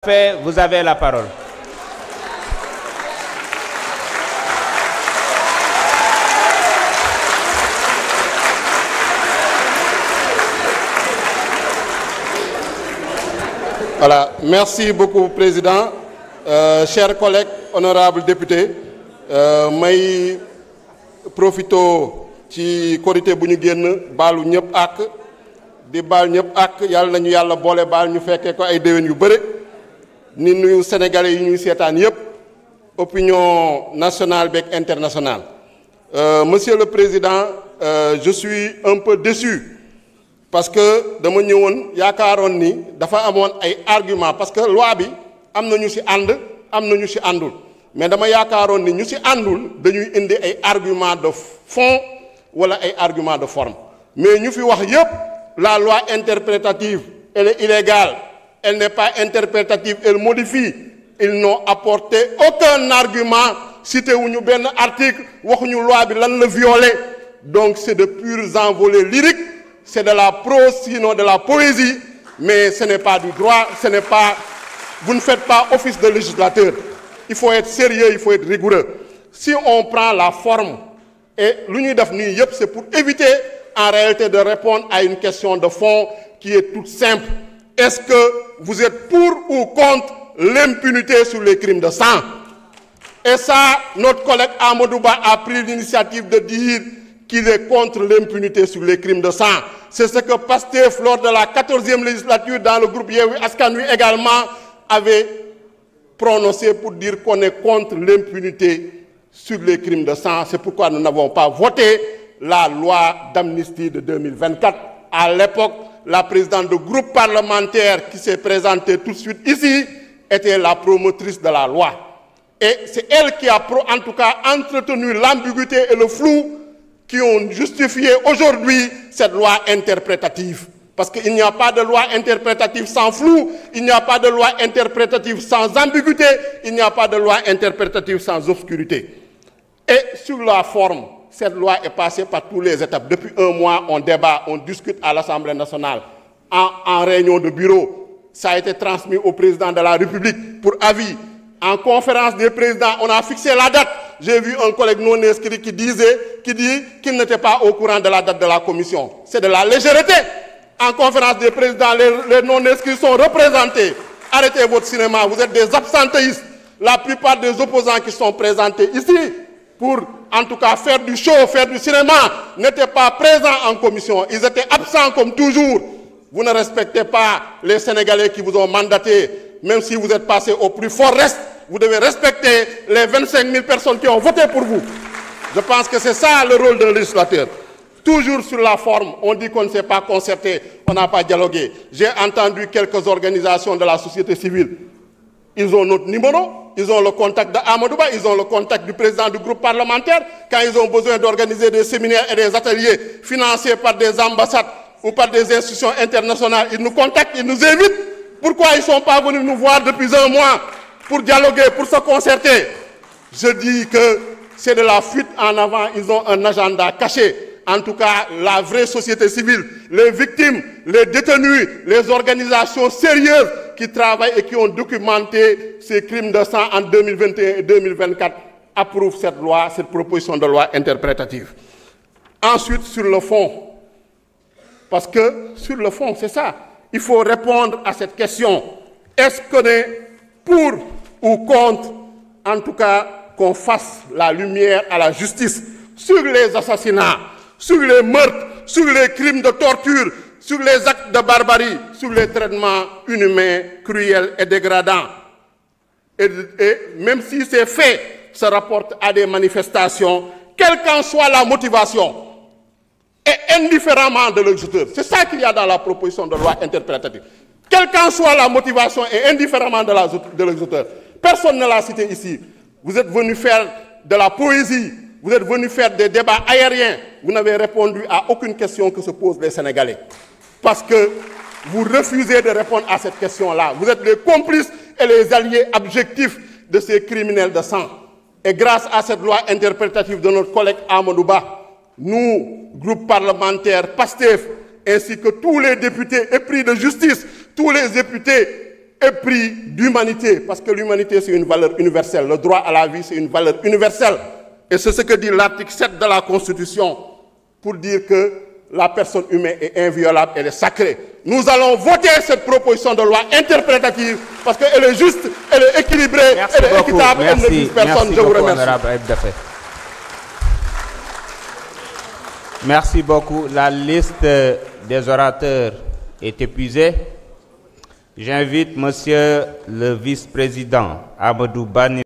Vous avez la parole. Voilà, merci beaucoup Président, chers collègues, honorables députés, may profito ci korité bu ñu génn baalu ñëpp ak di baal ñëpp ak yàlla nañu yàlla boole baal ñu fekkee ko ay déwén yu bëre ni nuyu sénégalais yi ñuy seetaan yëpp opinion nationale beeg internationale. Monsieur le Président, je suis un peu déçu parce que dama ñëwoon yaakaaroon ni dafa amoon ay argument parce que loi bi am na ñu ci ànd am na ñu ci àndul mais dama yaakaaroon ni ñu ci àndul dañuy indi ay argument de fond wala ay argument de forme mais ñu fi wax yëpp la loi interprétative elle est illégale, elle n'est pas interprétative, elle modifie. Ils n'ont apporté aucun argument, cité wuñu benn article waxuñu loi bi lan la violer. Donc c'est de purs envolées lyriques, c'est de la prose sinon de la poésie, mais ce n'est pas du droit, ce n'est pas, vous ne faites pas office de législateur. Il faut être sérieux, il faut être rigoureux. Si on prend la forme et l'union d'AFNI, c'est pour éviter en réalité de répondre à une question de fond qui est toute simple. Est-ce que vous êtes pour ou contre l'impunité sur les crimes de sang? Et ça, notre collègue Amadouba a pris l'initiative de dire qu'il est contre l'impunité sur les crimes de sang. C'est ce que Pastef, lors de la 14e législature, dans le groupe Yewwi Askan Wi également, avait prononcé pour dire qu'on est contre l'impunité sur les crimes de sang. C'est pourquoi nous n'avons pas voté la loi d'amnistie de 2024. À l'époque, la présidente du groupe parlementaire qui s'est présentée tout de suite ici était la promotrice de la loi. Et c'est elle qui a en tout cas entretenu l'ambiguïté et le flou qui ont justifié aujourd'hui cette loi interprétative. Parce qu'il n'y a pas de loi interprétative sans flou, il n'y a pas de loi interprétative sans ambiguïté, il n'y a pas de loi interprétative sans obscurité. Et sur la forme, cette loi est passée par toutes les étapes. Depuis un mois, on débat, on discute à l'Assemblée nationale, en réunion de bureau. Ça a été transmis au président de la République pour avis. En conférence des présidents, on a fixé la date. J'ai vu un collègue non inscrit qui dit qu'il n'était pas au courant de la date de la commission. C'est de la légèreté. En conférence des présidents, les non inscrits sont représentés. Arrêtez votre cinéma, vous êtes des absentéistes. La plupart des opposants qui sont présentés ici, pour en tout cas faire du show, faire du cinéma, n'étaient pas présents en commission. Ils étaient absents comme toujours. Vous ne respectez pas les Sénégalais qui vous ont mandaté. Même si vous êtes passé au plus fort reste, vous devez respecter les 25 000 personnes qui ont voté pour vous. Je pense que c'est ça le rôle d'un législateur. Toujours sur la forme, on dit qu'on ne s'est pas concerté, on n'a pas dialogué. J'ai entendu quelques organisations de la société civile. Ils ont notre numéro, ils ont le contact d'Amadouba, ils ont le contact du président du groupe parlementaire. Quand ils ont besoin d'organiser des séminaires et des ateliers financés par des ambassades ou par des institutions internationales, ils nous contactent, ils nous invitent. Pourquoi ils ne sont pas venus nous voir depuis un mois pour dialoguer, pour se concerter? Je dis que c'est de la fuite en avant, ils ont un agenda caché. En tout cas, la vraie société civile, les victimes, les détenus, les organisations sérieuses qui travaillent et qui ont documenté ces crimes de sang en 2021 et 2024 approuvent cette loi, cette proposition de loi interprétative. Ensuite, sur le fond, parce que sur le fond, c'est ça, il faut répondre à cette question. Est-ce qu'on est pour ou contre, en tout cas, qu'on fasse la lumière à la justice sur les assassinats, sur les meurtres, sur les crimes de torture, sur les actes de barbarie, sur les traitements inhumains, cruels et dégradants. Et même si ces faits se rapportent à des manifestations, quelle qu'en soit la motivation, et indifféremment de l'exécuteur. C'est ça qu'il y a dans la proposition de loi interprétative. Quelle qu'en soit la motivation et indifféremment de l'exécuteur. Personne ne l'a cité ici. Vous êtes venu faire de la poésie, vous êtes venu faire des débats aériens. Vous n'avez répondu à aucune question que se posent les Sénégalais. Parce que vous refusez de répondre à cette question-là. Vous êtes les complices et les alliés objectifs de ces criminels de sang. Et grâce à cette loi interprétative de notre collègue Amadouba, nous, groupe parlementaire PASTEF, ainsi que tous les députés épris de justice, tous les députés épris d'humanité, parce que l'humanité c'est une valeur universelle, le droit à la vie c'est une valeur universelle. Et c'est ce que dit l'article 7 de la Constitution, pour dire que la personne humaine est inviolable, elle est sacrée. Nous allons voter cette proposition de loi interprétative parce qu'elle est juste, elle est équilibrée, elle est équitable, elle ne vise personne. Je vous remercie. Merci beaucoup. La liste des orateurs est épuisée. J'invite Monsieur le vice-président Amadou Bani